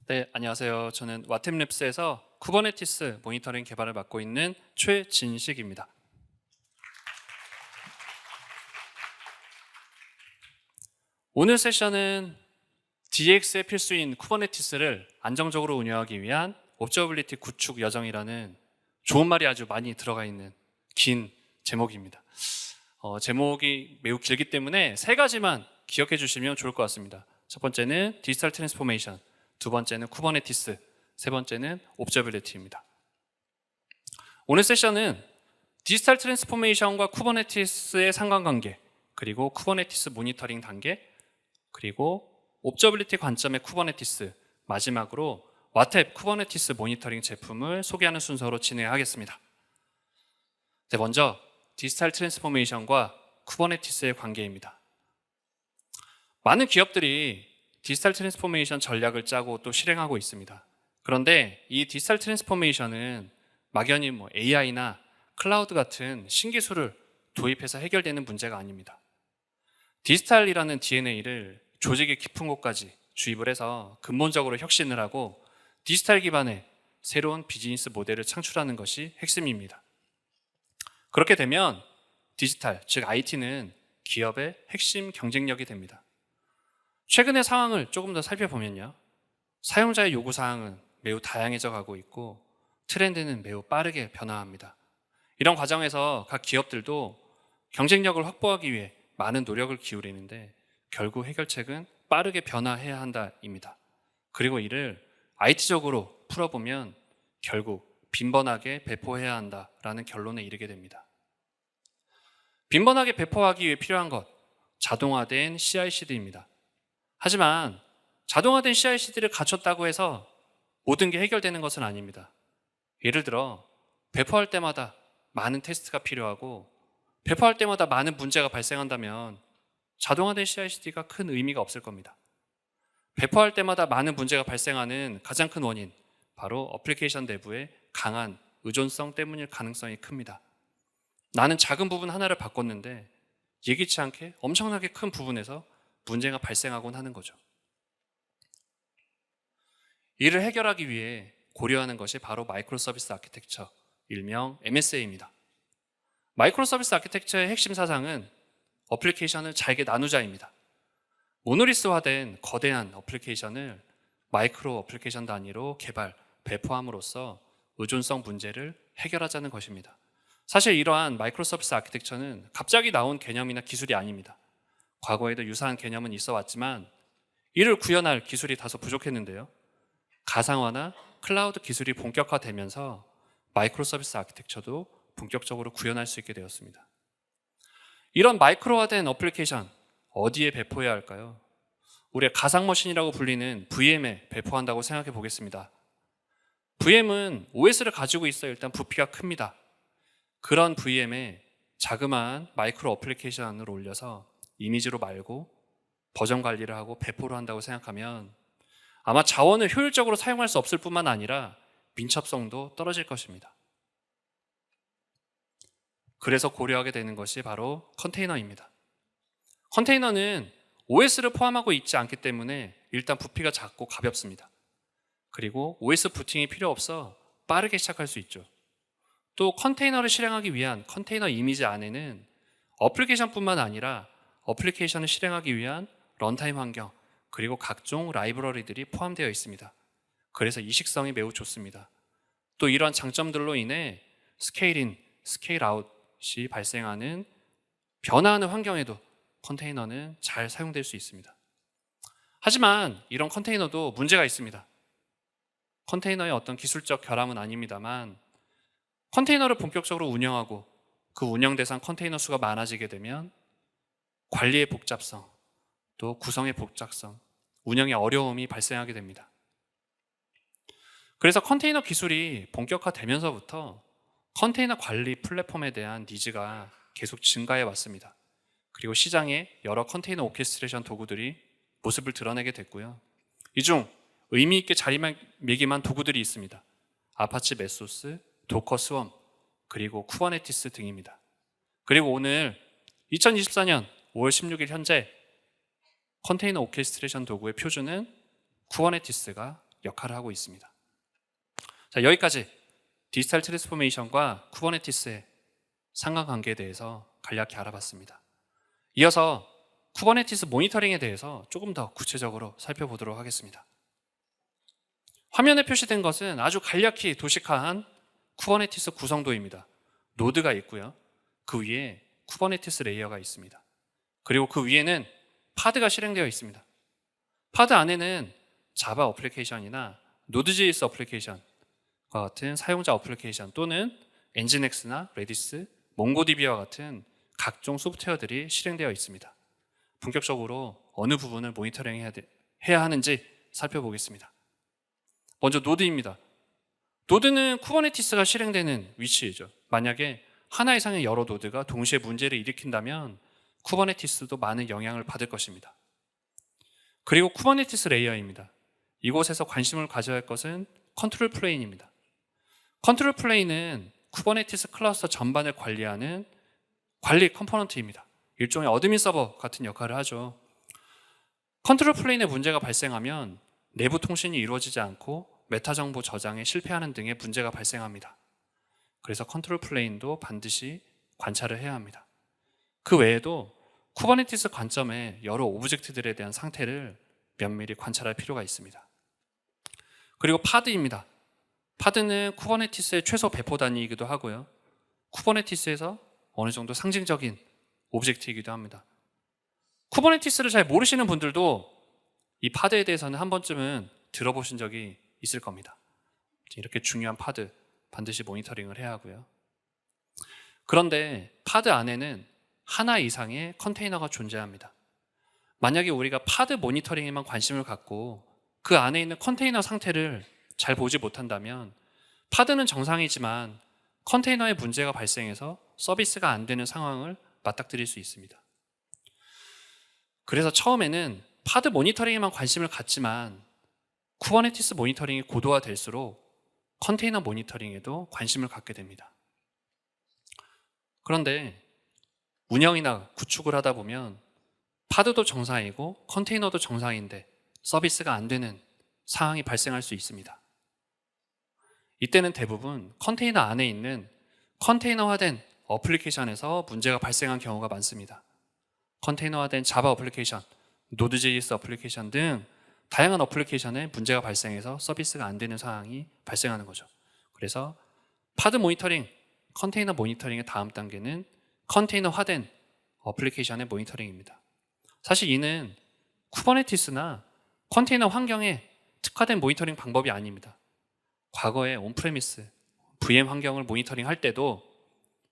네, 안녕하세요. 저는 와템랩스에서 쿠버네티스 모니터링 개발을 맡고 있는 최진식입니다. 오늘 세션은 DX의 필수인 쿠버네티스를 안정적으로 운영하기 위한 옵저버빌리티 구축 여정이라는 좋은 말이 아주 많이 들어가 있는 긴 제목입니다. 제목이 매우 길기 때문에 세 가지만 기억해 주시면 좋을 것 같습니다. 첫 번째는 디지털 트랜스포메이션, 두 번째는 쿠버네티스, 세 번째는 옵저빌리티입니다. 오늘 세션은 디지털 트랜스포메이션과 쿠버네티스의 상관관계, 그리고 쿠버네티스 모니터링 단계, 그리고 옵저빌리티 관점의 쿠버네티스, 마지막으로 와탭 쿠버네티스 모니터링 제품을 소개하는 순서로 진행하겠습니다. 네, 먼저 디지털 트랜스포메이션과 쿠버네티스의 관계입니다. 많은 기업들이 디지털 트랜스포메이션 전략을 짜고 또 실행하고 있습니다. 그런데 이 디지털 트랜스포메이션은 막연히 AI나 클라우드 같은 신기술을 도입해서 해결되는 문제가 아닙니다. 디지털이라는 DNA를 조직의 깊은 곳까지 주입을 해서 근본적으로 혁신을 하고 디지털 기반의 새로운 비즈니스 모델을 창출하는 것이 핵심입니다. 그렇게 되면 디지털, 즉 IT는 기업의 핵심 경쟁력이 됩니다. 최근의 상황을 조금 더 살펴보면요. 사용자의 요구사항은 매우 다양해져 가고 있고 트렌드는 매우 빠르게 변화합니다. 이런 과정에서 각 기업들도 경쟁력을 확보하기 위해 많은 노력을 기울이는데 결국 해결책은 빠르게 변화해야 한다입니다. 그리고 이를 IT적으로 풀어보면 결국 빈번하게 배포해야 한다라는 결론에 이르게 됩니다. 빈번하게 배포하기 위해 필요한 것, 자동화된 CI/CD입니다. 하지만 자동화된 CI/CD를 갖췄다고 해서 모든 게 해결되는 것은 아닙니다. 예를 들어 배포할 때마다 많은 테스트가 필요하고 배포할 때마다 많은 문제가 발생한다면 자동화된 CI/CD가 큰 의미가 없을 겁니다. 배포할 때마다 많은 문제가 발생하는 가장 큰 원인, 바로 어플리케이션 내부의 강한 의존성 때문일 가능성이 큽니다. 나는 작은 부분 하나를 바꿨는데 예기치 않게 엄청나게 큰 부분에서 문제가 발생하곤 하는 거죠. 이를 해결하기 위해 고려하는 것이 바로 마이크로 서비스 아키텍처, 일명 MSA입니다. 마이크로 서비스 아키텍처의 핵심 사상은 어플리케이션을 잘게 나누자입니다. 모노리스화된 거대한 어플리케이션을 마이크로 어플리케이션 단위로 개발, 배포함으로써 의존성 문제를 해결하자는 것입니다. 사실 이러한 마이크로 서비스 아키텍처는 갑자기 나온 개념이나 기술이 아닙니다. 과거에도 유사한 개념은 있어 왔지만 이를 구현할 기술이 다소 부족했는데요. 가상화나 클라우드 기술이 본격화되면서 마이크로 서비스 아키텍처도 본격적으로 구현할 수 있게 되었습니다. 이런 마이크로화된 어플리케이션 어디에 배포해야 할까요? 우리가 가상머신이라고 불리는 VM에 배포한다고 생각해 보겠습니다. VM은 OS를 가지고 있어 일단 부피가 큽니다. 그런 VM에 자그마한 마이크로 어플리케이션을 올려서 이미지로 말고 버전 관리를 하고 배포를 한다고 생각하면 아마 자원을 효율적으로 사용할 수 없을 뿐만 아니라 민첩성도 떨어질 것입니다. 그래서 고려하게 되는 것이 바로 컨테이너입니다. 컨테이너는 OS를 포함하고 있지 않기 때문에 일단 부피가 작고 가볍습니다. 그리고 OS 부팅이 필요 없어 빠르게 시작할 수 있죠. 또 컨테이너를 실행하기 위한 컨테이너 이미지 안에는 어플리케이션뿐만 아니라 어플리케이션을 실행하기 위한 런타임 환경, 그리고 각종 라이브러리들이 포함되어 있습니다. 그래서 이식성이 매우 좋습니다. 또 이러한 장점들로 인해 스케일인, 스케일 아웃이 발생하는 변화하는 환경에도 컨테이너는 잘 사용될 수 있습니다. 하지만 이런 컨테이너도 문제가 있습니다. 컨테이너의 어떤 기술적 결함은 아닙니다만 컨테이너를 본격적으로 운영하고 그 운영 대상 컨테이너 수가 많아지게 되면 관리의 복잡성, 또 구성의 복잡성, 운영의 어려움이 발생하게 됩니다. 그래서 컨테이너 기술이 본격화되면서부터 컨테이너 관리 플랫폼에 대한 니즈가 계속 증가해 왔습니다. 그리고 시장에 여러 컨테이너 오케스트레이션 도구들이 모습을 드러내게 됐고요. 이 중 의미 있게 자리매김한 도구들이 있습니다. 아파치 메소스, 도커 스웜, 그리고 쿠버네티스 등입니다. 그리고 오늘 2024년 5월 16일 현재 컨테이너 오케스트레이션 도구의 표준은 쿠버네티스가 역할을 하고 있습니다. 자, 여기까지 디지털 트랜스포메이션과 쿠버네티스의 상관관계에 대해서 간략히 알아봤습니다. 이어서 쿠버네티스 모니터링에 대해서 조금 더 구체적으로 살펴보도록 하겠습니다. 화면에 표시된 것은 아주 간략히 도식화한 쿠버네티스 구성도입니다. 노드가 있고요. 그 위에 쿠버네티스 레이어가 있습니다. 그리고 그 위에는 파드가 실행되어 있습니다. 파드 안에는 자바 어플리케이션이나 노드.js 어플리케이션과 같은 사용자 어플리케이션 또는 엔진엑스나 레디스, 몽고DB와 같은 각종 소프트웨어들이 실행되어 있습니다. 본격적으로 어느 부분을 모니터링 해야 하는지 살펴보겠습니다. 먼저 노드입니다. 노드는 쿠버네티스가 실행되는 위치이죠. 만약에 하나 이상의 여러 노드가 동시에 문제를 일으킨다면 쿠버네티스도 많은 영향을 받을 것입니다. 그리고 쿠버네티스 레이어입니다. 이곳에서 관심을 가져야 할 것은 컨트롤 플레인입니다. 컨트롤 플레인은 쿠버네티스 클러스터 전반을 관리하는 관리 컴포넌트입니다. 일종의 어드민 서버 같은 역할을 하죠. 컨트롤 플레인에 문제가 발생하면 내부 통신이 이루어지지 않고 메타 정보 저장에 실패하는 등의 문제가 발생합니다. 그래서 컨트롤 플레인도 반드시 관찰을 해야 합니다. 그 외에도 쿠버네티스 관점에 여러 오브젝트들에 대한 상태를 면밀히 관찰할 필요가 있습니다. 그리고 파드입니다. 파드는 쿠버네티스의 최소 배포 단위이기도 하고요. 쿠버네티스에서 어느 정도 상징적인 오브젝트이기도 합니다. 쿠버네티스를 잘 모르시는 분들도 이 파드에 대해서는 한 번쯤은 들어보신 적이 있을 겁니다. 이렇게 중요한 파드 반드시 모니터링을 해야 하고요. 그런데 파드 안에는 하나 이상의 컨테이너가 존재합니다. 만약에 우리가 파드 모니터링에만 관심을 갖고 그 안에 있는 컨테이너 상태를 잘 보지 못한다면 파드는 정상이지만 컨테이너에 문제가 발생해서 서비스가 안 되는 상황을 맞닥뜨릴 수 있습니다. 그래서 처음에는 파드 모니터링에만 관심을 갖지만 쿠버네티스 모니터링이 고도화될수록 컨테이너 모니터링에도 관심을 갖게 됩니다. 그런데 운영이나 구축을 하다 보면 파드도 정상이고 컨테이너도 정상인데 서비스가 안 되는 상황이 발생할 수 있습니다. 이때는 대부분 컨테이너 안에 있는 컨테이너화된 어플리케이션에서 문제가 발생한 경우가 많습니다. 컨테이너화된 자바 어플리케이션, 노드.js 어플리케이션 등 다양한 어플리케이션에 문제가 발생해서 서비스가 안 되는 상황이 발생하는 거죠. 그래서 파드 모니터링, 컨테이너 모니터링의 다음 단계는 컨테이너화된 어플리케이션의 모니터링입니다. 사실 이는 쿠버네티스나 컨테이너 환경에 특화된 모니터링 방법이 아닙니다. 과거에 온프레미스, VM 환경을 모니터링 할 때도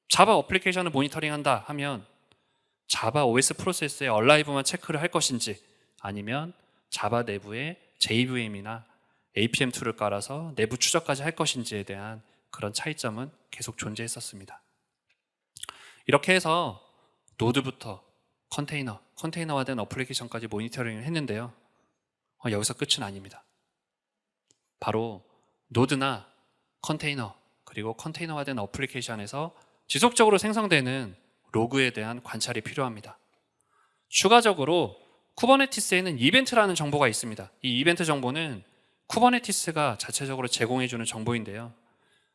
자바 어플리케이션을 모니터링한다 하면 자바 OS 프로세스의 얼라이브만 체크를 할 것인지 아니면 자바 내부에 JVM이나 APM2를 깔아서 내부 추적까지 할 것인지에 대한 그런 차이점은 계속 존재했었습니다. 이렇게 해서 노드부터 컨테이너화된 어플리케이션까지 모니터링을 했는데요. 여기서 끝은 아닙니다. 바로 노드나 컨테이너 그리고 컨테이너화된 어플리케이션에서 지속적으로 생성되는 로그에 대한 관찰이 필요합니다. 추가적으로 쿠버네티스에는 이벤트라는 정보가 있습니다. 이 이벤트 정보는 쿠버네티스가 자체적으로 제공해주는 정보인데요.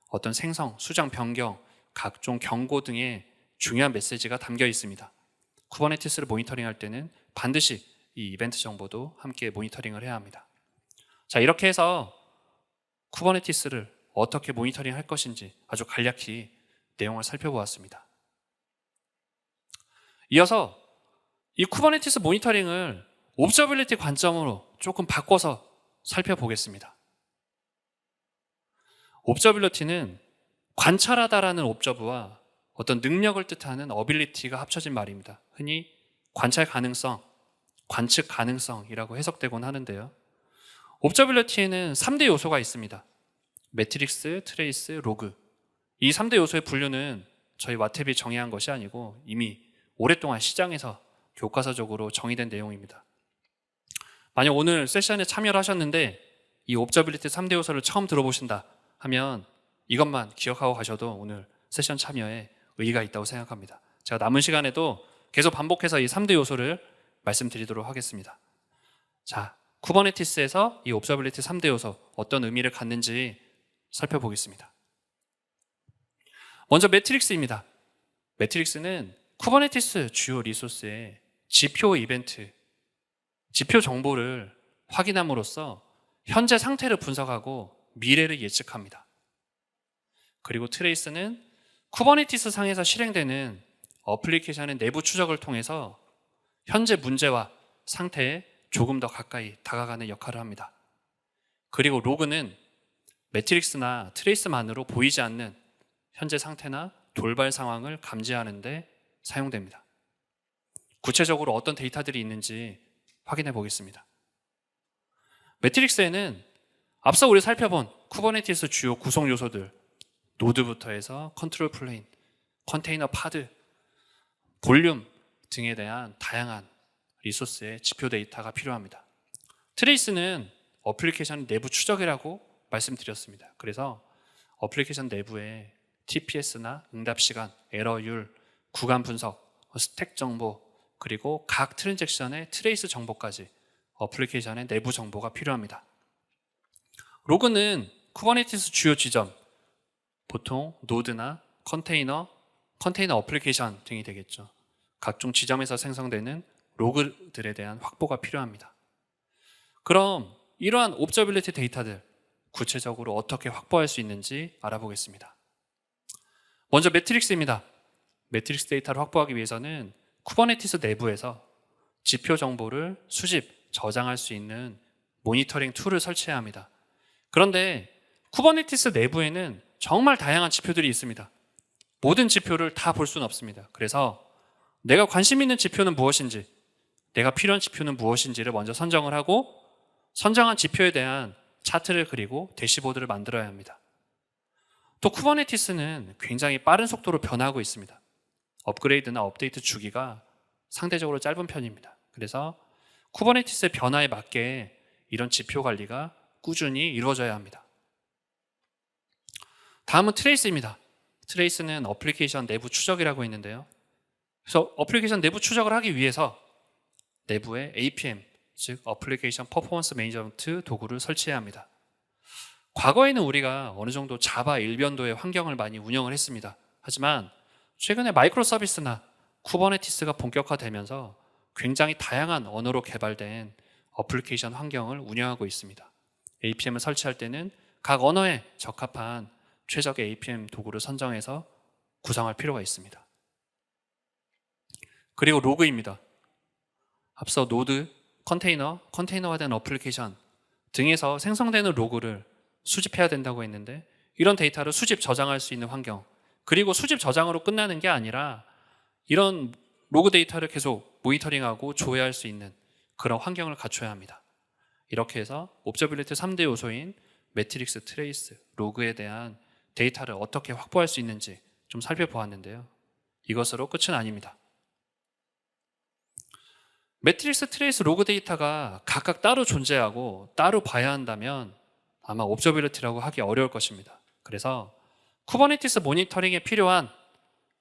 어떤 생성, 수정, 변경, 각종 경고 등의 중요한 메시지가 담겨 있습니다. 쿠버네티스를 모니터링할 때는 반드시 이 이벤트 정보도 함께 모니터링을 해야 합니다. 자, 이렇게 해서 쿠버네티스를 어떻게 모니터링 할 것인지 아주 간략히 내용을 살펴보았습니다. 이어서 이 쿠버네티스 모니터링을 옵저빌리티 관점으로 조금 바꿔서 살펴보겠습니다. 옵저빌리티는 관찰하다라는 옵저브와 어떤 능력을 뜻하는 어빌리티가 합쳐진 말입니다. 흔히 관찰 가능성, 관측 가능성이라고 해석되곤 하는데요. 옵저빌리티에는 3대 요소가 있습니다. 매트릭스, 트레이스, 로그. 이 3대 요소의 분류는 저희 와탭이 정의한 것이 아니고 이미 오랫동안 시장에서 교과서적으로 정의된 내용입니다. 만약 오늘 세션에 참여를 하셨는데 이 옵저빌리티 3대 요소를 처음 들어보신다 하면 이것만 기억하고 가셔도 오늘 세션 참여에 의의가 있다고 생각합니다. 제가 남은 시간에도 계속 반복해서 이 3대 요소를 말씀드리도록 하겠습니다. 자, 쿠버네티스에서 이 옵저빌리티 3대 요소 어떤 의미를 갖는지 살펴보겠습니다. 먼저 매트릭스입니다. 매트릭스는 쿠버네티스 주요 리소스의 지표 이벤트, 지표 정보를 확인함으로써 현재 상태를 분석하고 미래를 예측합니다. 그리고 트레이스는 쿠버네티스 상에서 실행되는 어플리케이션의 내부 추적을 통해서 현재 문제와 상태에 조금 더 가까이 다가가는 역할을 합니다. 그리고 로그는 매트릭스나 트레이스만으로 보이지 않는 현재 상태나 돌발 상황을 감지하는 데 사용됩니다. 구체적으로 어떤 데이터들이 있는지 확인해 보겠습니다. 매트릭스에는 앞서 우리 살펴본 쿠버네티스 주요 구성 요소들, 노드부터 해서 컨트롤 플레인, 컨테이너 파드, 볼륨 등에 대한 다양한 리소스의 지표 데이터가 필요합니다. 트레이스는 어플리케이션 내부 추적이라고 말씀드렸습니다. 그래서 어플리케이션 내부에 TPS나 응답 시간, 에러율, 구간 분석, 스택 정보, 그리고 각 트랜잭션의 트레이스 정보까지 어플리케이션의 내부 정보가 필요합니다. 로그는 쿠버네티스 주요 지점, 보통 노드나 컨테이너 어플리케이션 등이 되겠죠. 각종 지점에서 생성되는 로그들에 대한 확보가 필요합니다. 그럼 이러한 옵저빌리티 데이터들 구체적으로 어떻게 확보할 수 있는지 알아보겠습니다. 먼저 매트릭스입니다. 매트릭스 데이터를 확보하기 위해서는 쿠버네티스 내부에서 지표 정보를 수집, 저장할 수 있는 모니터링 툴을 설치해야 합니다. 그런데 쿠버네티스 내부에는 정말 다양한 지표들이 있습니다. 모든 지표를 다 볼 수는 없습니다. 그래서 내가 관심 있는 지표는 무엇인지, 내가 필요한 지표는 무엇인지를 먼저 선정을 하고 선정한 지표에 대한 차트를 그리고 대시보드를 만들어야 합니다. 또 쿠버네티스는 굉장히 빠른 속도로 변화하고 있습니다. 업그레이드나 업데이트 주기가 상대적으로 짧은 편입니다. 그래서 쿠버네티스의 변화에 맞게 이런 지표 관리가 꾸준히 이루어져야 합니다. 다음은 트레이스입니다. 트레이스는 어플리케이션 내부 추적이라고 있는데요. 그래서 어플리케이션 내부 추적을 하기 위해서 내부에 APM, 즉 어플리케이션 퍼포먼스 매니저먼트 도구를 설치해야 합니다. 과거에는 우리가 어느 정도 자바 일변도의 환경을 많이 운영을 했습니다. 하지만 최근에 마이크로 서비스나 쿠버네티스가 본격화되면서 굉장히 다양한 언어로 개발된 어플리케이션 환경을 운영하고 있습니다. APM을 설치할 때는 각 언어에 적합한 최적의 APM 도구를 선정해서 구성할 필요가 있습니다. 그리고 로그입니다. 앞서 노드, 컨테이너화된 어플리케이션 등에서 생성되는 로그를 수집해야 된다고 했는데 이런 데이터를 수집, 저장할 수 있는 환경, 그리고 수집, 저장으로 끝나는 게 아니라 이런 로그 데이터를 계속 모니터링하고 조회할 수 있는 그런 환경을 갖춰야 합니다. 이렇게 해서 옵저빌리티 3대 요소인 매트릭스, 트레이스, 로그에 대한 데이터를 어떻게 확보할 수 있는지 좀 살펴보았는데요. 이것으로 끝은 아닙니다. 매트릭스, 트레이스, 로그 데이터가 각각 따로 존재하고 따로 봐야 한다면 아마 옵저빌리티라고 하기 어려울 것입니다. 그래서 쿠버네티스 모니터링에 필요한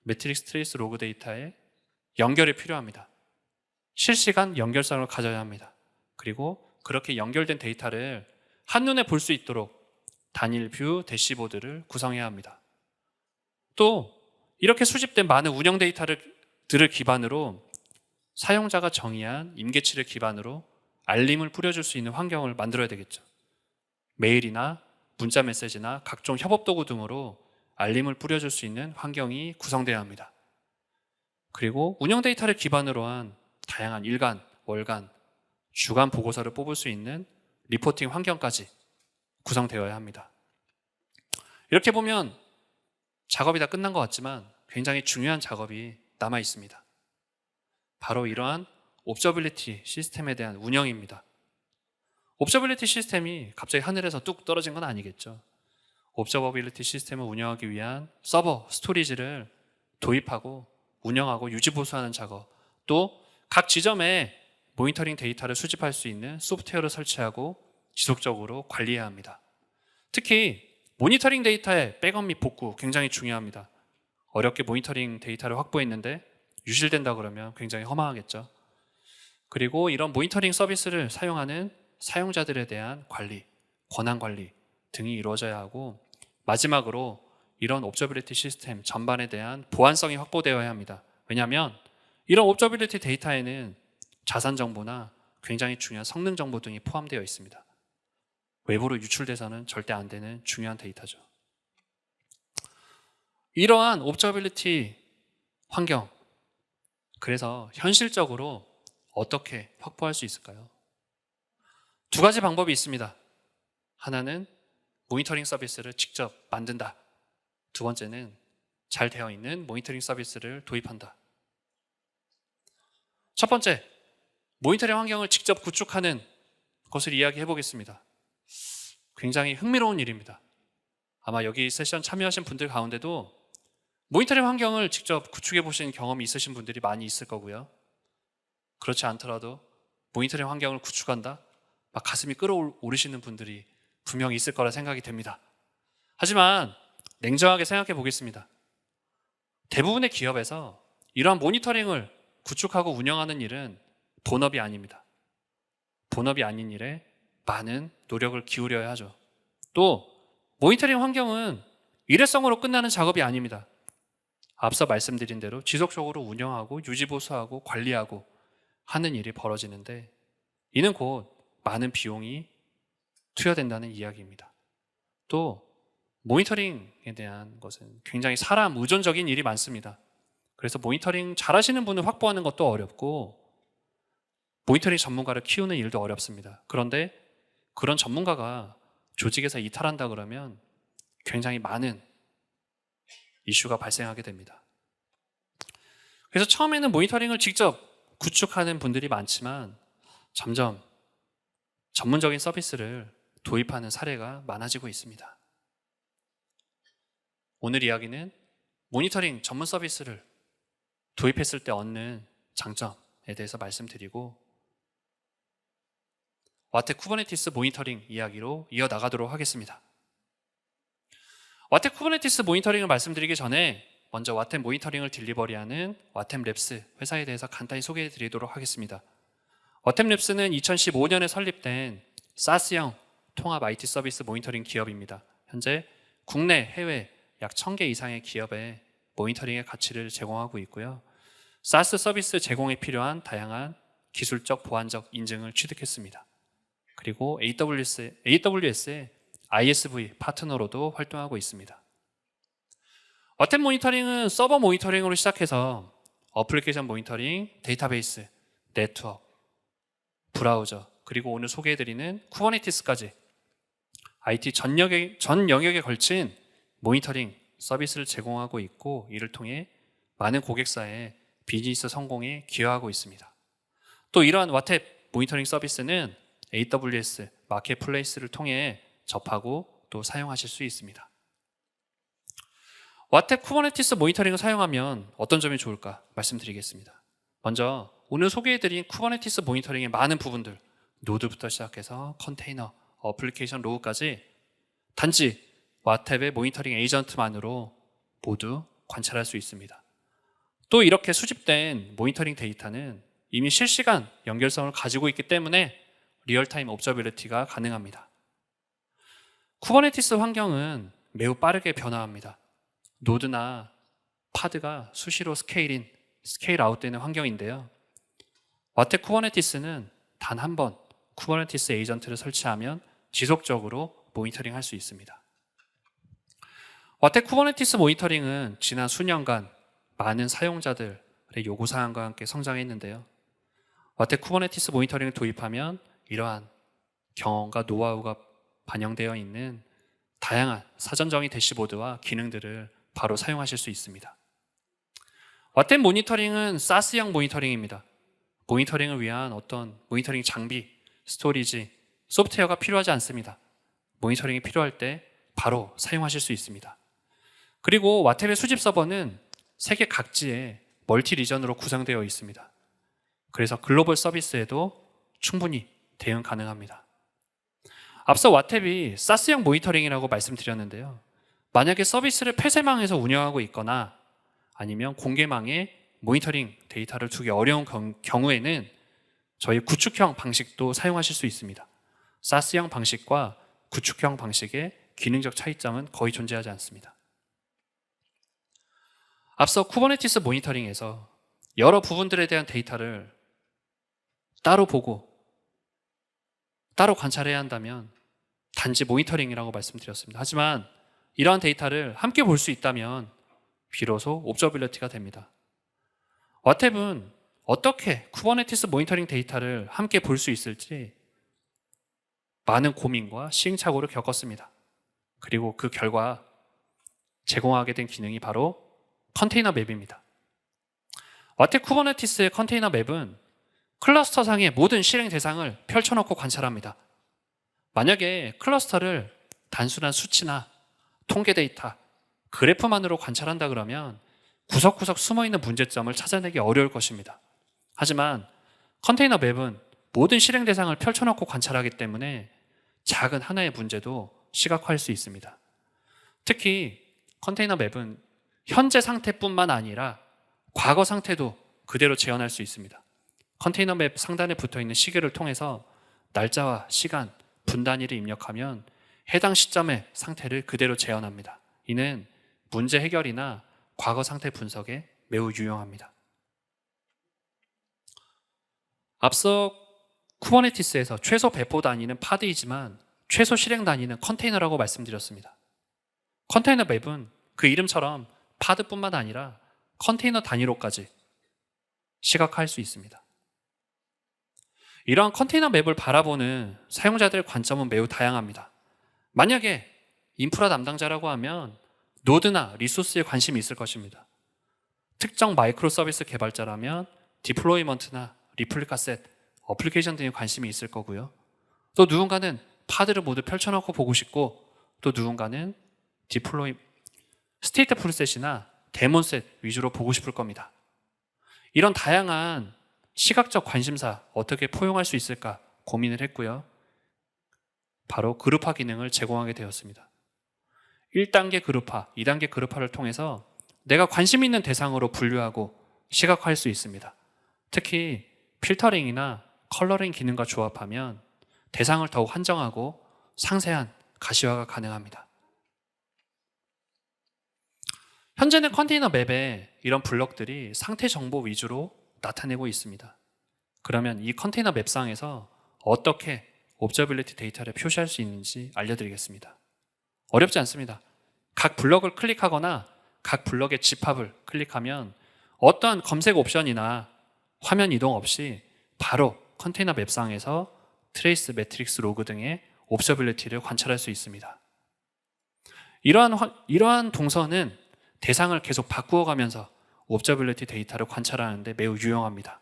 매트릭스, 트레이스, 로그 데이터의 연결이 필요합니다. 실시간 연결성을 가져야 합니다. 그리고 그렇게 연결된 데이터를 한눈에 볼 수 있도록 단일 뷰 대시보드를 구성해야 합니다. 또 이렇게 수집된 많은 운영 데이터들을 기반으로 사용자가 정의한 임계치를 기반으로 알림을 뿌려줄 수 있는 환경을 만들어야 되겠죠. 메일이나 문자 메시지나 각종 협업 도구 등으로 알림을 뿌려줄 수 있는 환경이 구성되어야 합니다. 그리고 운영 데이터를 기반으로 한 다양한 일간, 월간, 주간 보고서를 뽑을 수 있는 리포팅 환경까지 구성되어야 합니다. 이렇게 보면 작업이 다 끝난 것 같지만 굉장히 중요한 작업이 남아 있습니다. 바로 이러한 옵저빌리티 시스템에 대한 운영입니다. 옵저빌리티 시스템이 갑자기 하늘에서 뚝 떨어진 건 아니겠죠. 옵저버빌리티 시스템을 운영하기 위한 서버, 스토리지를 도입하고 운영하고 유지 보수하는 작업, 또 각 지점에 모니터링 데이터를 수집할 수 있는 소프트웨어를 설치하고 지속적으로 관리해야 합니다. 특히 모니터링 데이터의 백업 및 복구 굉장히 중요합니다. 어렵게 모니터링 데이터를 확보했는데 유실된다 그러면 굉장히 허망하겠죠. 그리고 이런 모니터링 서비스를 사용하는 사용자들에 대한 관리, 권한 관리 등이 이루어져야 하고, 마지막으로 이런 옵저비리티 시스템 전반에 대한 보안성이 확보되어야 합니다. 왜냐하면 이런 옵저비리티 데이터에는 자산 정보나 굉장히 중요한 성능 정보 등이 포함되어 있습니다. 외부로 유출돼서는 절대 안 되는 중요한 데이터죠. 이러한 옵저비리티 환경, 그래서 현실적으로 어떻게 확보할 수 있을까요? 두 가지 방법이 있습니다. 하나는 모니터링 서비스를 직접 만든다. 두 번째는 잘 되어 있는 모니터링 서비스를 도입한다. 첫 번째, 모니터링 환경을 직접 구축하는 것을 이야기해 보겠습니다. 굉장히 흥미로운 일입니다. 아마 여기 세션 참여하신 분들 가운데도 모니터링 환경을 직접 구축해 보신 경험이 있으신 분들이 많이 있을 거고요. 그렇지 않더라도 모니터링 환경을 구축한다? 막 가슴이 끓어오르시는 분들이 분명히 있을 거라 생각이 됩니다. 하지만 냉정하게 생각해 보겠습니다. 대부분의 기업에서 이러한 모니터링을 구축하고 운영하는 일은 본업이 아닙니다. 본업이 아닌 일에 많은 노력을 기울여야 하죠. 또 모니터링 환경은 일회성으로 끝나는 작업이 아닙니다. 앞서 말씀드린 대로 지속적으로 운영하고 유지보수하고 관리하고 하는 일이 벌어지는데, 이는 곧 많은 비용이 투여된다는 이야기입니다. 또 모니터링에 대한 것은 굉장히 사람 의존적인 일이 많습니다. 그래서 모니터링 잘하시는 분을 확보하는 것도 어렵고 모니터링 전문가를 키우는 일도 어렵습니다. 그런데 그런 전문가가 조직에서 이탈한다 그러면 굉장히 많은 이슈가 발생하게 됩니다. 그래서 처음에는 모니터링을 직접 구축하는 분들이 많지만 점점 전문적인 서비스를 도입하는 사례가 많아지고 있습니다. 오늘 이야기는 모니터링 전문 서비스를 도입했을 때 얻는 장점에 대해서 말씀드리고, 와테 쿠버네티스 모니터링 이야기로 이어나가도록 하겠습니다. 와테 쿠버네티스 모니터링을 말씀드리기 전에 먼저 와템 모니터링을 딜리버리하는 와템 랩스 회사에 대해서 간단히 소개해 드리도록 하겠습니다. 와템 랩스는 2015년에 설립된 사스형 통합 IT 서비스 모니터링 기업입니다. 현재 국내, 해외 약 1000개 이상의 기업에 모니터링의 가치를 제공하고 있고요. 사스 서비스 제공에 필요한 다양한 기술적, 보안적 인증을 취득했습니다. 그리고 AWS의 ISV 파트너로도 활동하고 있습니다. 와템 모니터링은 서버 모니터링으로 시작해서 어플리케이션 모니터링, 데이터베이스, 네트워크, 브라우저, 그리고 오늘 소개해드리는 쿠버네티스까지 IT 전 영역에 걸친 모니터링 서비스를 제공하고 있고, 이를 통해 많은 고객사의 비즈니스 성공에 기여하고 있습니다. 또 이러한 와템 모니터링 서비스는 AWS 마켓플레이스를 통해 접하고 또 사용하실 수 있습니다. 와템 쿠버네티스 모니터링을 사용하면 어떤 점이 좋을까 말씀드리겠습니다. 먼저 오늘 소개해드린 쿠버네티스 모니터링의 많은 부분들, 노드부터 시작해서 컨테이너, 어플리케이션 로그까지 단지 와템의 모니터링 에이전트만으로 모두 관찰할 수 있습니다. 또 이렇게 수집된 모니터링 데이터는 이미 실시간 연결성을 가지고 있기 때문에 리얼타임 옵저비리티가 가능합니다. 쿠버네티스 환경은 매우 빠르게 변화합니다. 노드나 파드가 수시로 스케일 아웃되는 환경인데요. 와템 쿠버네티스는 단 한 번 쿠버네티스 에이전트를 설치하면 지속적으로 모니터링 할 수 있습니다. 와템 쿠버네티스 모니터링은 지난 수년간 많은 사용자들의 요구사항과 함께 성장했는데요. 와템 쿠버네티스 모니터링을 도입하면 이러한 경험과 노하우가 반영되어 있는 다양한 사전정의 대시보드와 기능들을 바로 사용하실 수 있습니다. 와템 모니터링은 사스형 모니터링입니다. 모니터링을 위한 어떤 모니터링 장비, 스토리지, 소프트웨어가 필요하지 않습니다. 모니터링이 필요할 때 바로 사용하실 수 있습니다. 그리고 와템의 수집 서버는 세계 각지에 멀티 리전으로 구성되어 있습니다. 그래서 글로벌 서비스에도 충분히 대응 가능합니다. 앞서 와템이 사스형 모니터링이라고 말씀드렸는데요. 만약에 서비스를 폐쇄망에서 운영하고 있거나 아니면 공개망에 모니터링 데이터를 두기 어려운 경우에는 저희 구축형 방식도 사용하실 수 있습니다. 사스형 방식과 구축형 방식의 기능적 차이점은 거의 존재하지 않습니다. 앞서 쿠버네티스 모니터링에서 여러 부분들에 대한 데이터를 따로 보고 따로 관찰해야 한다면 단지 모니터링이라고 말씀드렸습니다. 하지만 이러한 데이터를 함께 볼 수 있다면 비로소 옵저빌리티가 됩니다. 와텝은 어떻게 쿠버네티스 모니터링 데이터를 함께 볼 수 있을지 많은 고민과 시행착오를 겪었습니다. 그리고 그 결과 제공하게 된 기능이 바로 컨테이너 맵입니다. 와텝 쿠버네티스의 컨테이너 맵은 클러스터상의 모든 실행 대상을 펼쳐놓고 관찰합니다. 만약에 클러스터를 단순한 수치나 통계 데이터, 그래프만으로 관찰한다 그러면 구석구석 숨어있는 문제점을 찾아내기 어려울 것입니다. 하지만 컨테이너 맵은 모든 실행 대상을 펼쳐놓고 관찰하기 때문에 작은 하나의 문제도 시각화할 수 있습니다. 특히 컨테이너 맵은 현재 상태뿐만 아니라 과거 상태도 그대로 재현할 수 있습니다. 컨테이너 맵 상단에 붙어있는 시계를 통해서 날짜와 시간, 분단위를 입력하면 해당 시점의 상태를 그대로 재현합니다. 이는 문제 해결이나 과거 상태 분석에 매우 유용합니다. 앞서 쿠버네티스에서 최소 배포 단위는 파드이지만 최소 실행 단위는 컨테이너라고 말씀드렸습니다. 컨테이너 맵은 그 이름처럼 파드뿐만 아니라 컨테이너 단위로까지 시각화할 수 있습니다. 이러한 컨테이너 맵을 바라보는 사용자들의 관점은 매우 다양합니다. 만약에 인프라 담당자라고 하면 노드나 리소스에 관심이 있을 것입니다. 특정 마이크로 서비스 개발자라면 디플로이먼트나 리플리카 셋, 어플리케이션 등에 관심이 있을 거고요. 또 누군가는 파드를 모두 펼쳐놓고 보고 싶고, 또 누군가는 스테이트 프로셋이나 데몬셋 위주로 보고 싶을 겁니다. 이런 다양한 시각적 관심사 어떻게 포용할 수 있을까 고민을 했고요. 바로 그룹화 기능을 제공하게 되었습니다. 1단계 그룹화, 2단계 그룹화를 통해서 내가 관심 있는 대상으로 분류하고 시각화할 수 있습니다. 특히 필터링이나 컬러링 기능과 조합하면 대상을 더욱 한정하고 상세한 가시화가 가능합니다. 현재는 컨테이너 맵에 이런 블럭들이 상태 정보 위주로 나타내고 있습니다. 그러면 이 컨테이너 맵상에서 어떻게 옵저빌리티 데이터를 표시할 수 있는지 알려드리겠습니다. 어렵지 않습니다. 각 블럭을 클릭하거나 각 블럭의 집합을 클릭하면 어떠한 검색 옵션이나 화면 이동 없이 바로 컨테이너 맵상에서 트레이스, 매트릭스, 로그 등의 옵저빌리티를 관찰할 수 있습니다. 이러한 동선은 대상을 계속 바꾸어 가면서 옵저빌리티 데이터를 관찰하는 데 매우 유용합니다.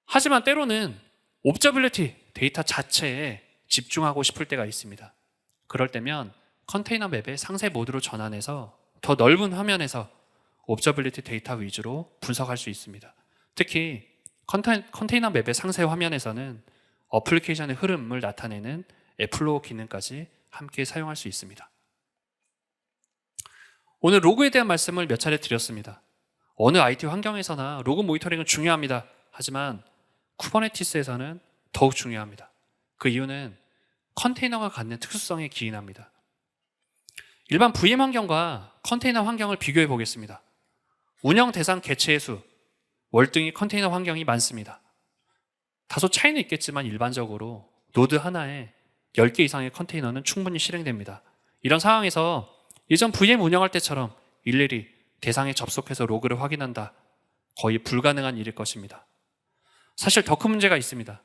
하지만 때로는 옵저빌리티 데이터 자체에 집중하고 싶을 때가 있습니다. 그럴 때면 컨테이너 맵의 상세 모드로 전환해서 더 넓은 화면에서 옵저빌리티 데이터 위주로 분석할 수 있습니다. 특히 컨테이너 맵의 상세 화면에서는 어플리케이션의 흐름을 나타내는 애플로우 기능까지 함께 사용할 수 있습니다. 오늘 로그에 대한 말씀을 몇 차례 드렸습니다. 어느 IT 환경에서나 로그 모니터링은 중요합니다. 하지만 쿠버네티스에서는 더욱 중요합니다. 그 이유는 컨테이너가 갖는 특수성에 기인합니다. 일반 VM 환경과 컨테이너 환경을 비교해 보겠습니다. 운영 대상 개체의 수, 월등히 컨테이너 환경이 많습니다. 다소 차이는 있겠지만 일반적으로 노드 하나에 10개 이상의 컨테이너는 충분히 실행됩니다. 이런 상황에서 예전 VM 운영할 때처럼 일일이 대상에 접속해서 로그를 확인한다. 거의 불가능한 일일 것입니다. 사실 더 큰 문제가 있습니다.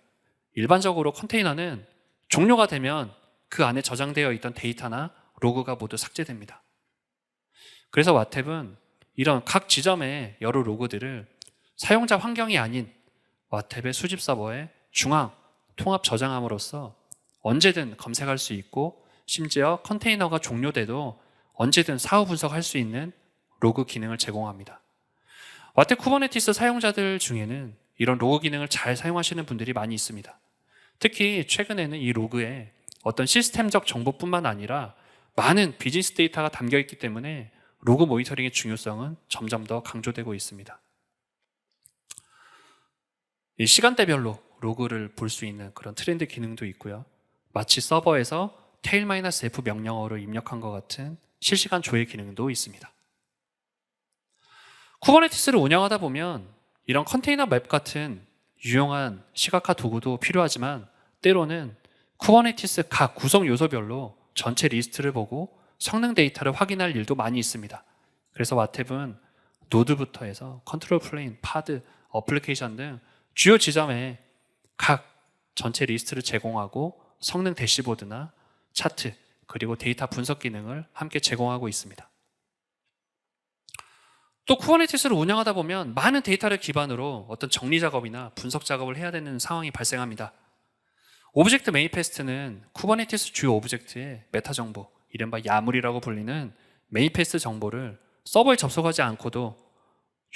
일반적으로 컨테이너는 종료가 되면 그 안에 저장되어 있던 데이터나 로그가 모두 삭제됩니다. 그래서 와텝은 이런 각 지점의 여러 로그들을 사용자 환경이 아닌 와텝의 수집 서버에 중앙 통합 저장함으로써 언제든 검색할 수 있고 심지어 컨테이너가 종료돼도 언제든 사후 분석할 수 있는 로그 기능을 제공합니다. 와텝 쿠버네티스 사용자들 중에는 이런 로그 기능을 잘 사용하시는 분들이 많이 있습니다. 특히 최근에는 이 로그에 어떤 시스템적 정보뿐만 아니라 많은 비즈니스 데이터가 담겨 있기 때문에 로그 모니터링의 중요성은 점점 더 강조되고 있습니다. 이 시간대별로 로그를 볼 수 있는 그런 트렌드 기능도 있고요. 마치 서버에서 tail-f 명령어를 입력한 것 같은 실시간 조회 기능도 있습니다. 쿠버네티스를 운영하다 보면 이런 컨테이너 맵 같은 유용한 시각화 도구도 필요하지만 때로는 쿠버네티스 각 구성 요소별로 전체 리스트를 보고 성능 데이터를 확인할 일도 많이 있습니다. 그래서 와탭은 노드부터 해서 컨트롤 플레인, 파드, 어플리케이션 등 주요 지점에 각 전체 리스트를 제공하고 성능 대시보드나 차트, 그리고 데이터 분석 기능을 함께 제공하고 있습니다. 또 쿠버네티스를 운영하다 보면 많은 데이터를 기반으로 어떤 정리 작업이나 분석 작업을 해야 되는 상황이 발생합니다. 오브젝트 매니페스트는 쿠버네티스 주요 오브젝트의 메타 정보, 이른바 야물이라고 불리는 매니페스트 정보를 서버에 접속하지 않고도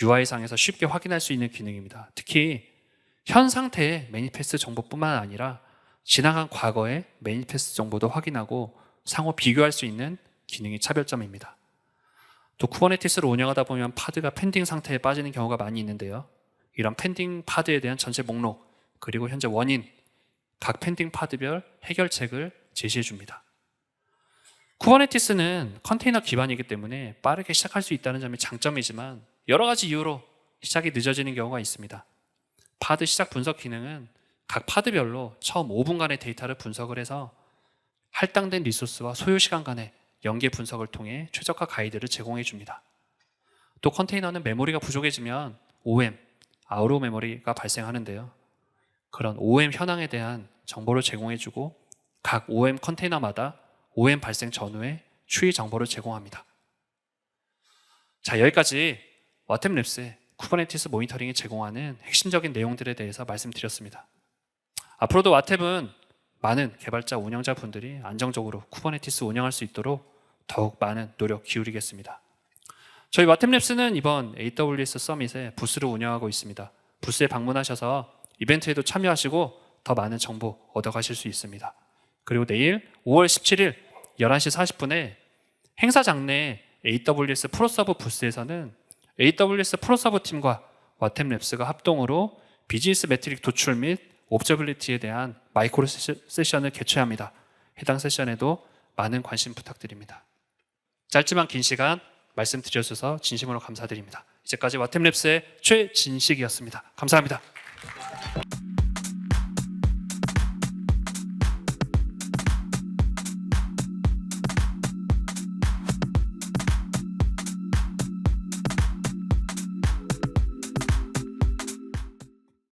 UI상에서 쉽게 확인할 수 있는 기능입니다. 특히 현 상태의 매니페스트 정보뿐만 아니라 지나간 과거의 매니페스트 정보도 확인하고 상호 비교할 수 있는 기능이 차별점입니다. 또 쿠버네티스를 운영하다 보면 파드가 펜딩 상태에 빠지는 경우가 많이 있는데요. 이런 펜딩 파드에 대한 전체 목록, 그리고 현재 원인, 각 펜딩 파드별 해결책을 제시해 줍니다. 쿠버네티스는 컨테이너 기반이기 때문에 빠르게 시작할 수 있다는 점이 장점이지만 여러 가지 이유로 시작이 늦어지는 경우가 있습니다. 파드 시작 분석 기능은 각 파드별로 처음 5분간의 데이터를 분석을 해서 할당된 리소스와 소요 시간 간의 연계 분석을 통해 최적화 가이드를 제공해 줍니다. 또 컨테이너는 메모리가 부족해지면 OM, 아우로 메모리가 발생하는데요. 그런 OM 현황에 대한 정보를 제공해주고 각 OM 컨테이너마다 OM 발생 전후의 추이 정보를 제공합니다. 자, 여기까지 와템랩스의 쿠버네티스 모니터링이 제공하는 핵심적인 내용들에 대해서 말씀드렸습니다. 앞으로도 와템은 많은 개발자, 운영자분들이 안정적으로 쿠버네티스 운영할 수 있도록 더욱 많은 노력 기울이겠습니다. 저희 와템랩스는 이번 AWS 서밋에 부스를 운영하고 있습니다. 부스에 방문하셔서 이벤트에도 참여하시고 더 많은 정보 얻어가실 수 있습니다. 그리고 내일 5월 17일 11시 40분에 행사 장내 AWS 프로서버 부스에서는 AWS 프로서버 팀과 와템랩스가 합동으로 비즈니스 매트릭 도출 및 옵저빌리티에 대한 마이크로 세션을 개최합니다. 해당 세션에도 많은 관심 부탁드립니다. 짧지만 긴 시간 말씀드려주셔서 진심으로 감사드립니다. 이제까지 와템랩스의 최진식이었습니다. 감사합니다.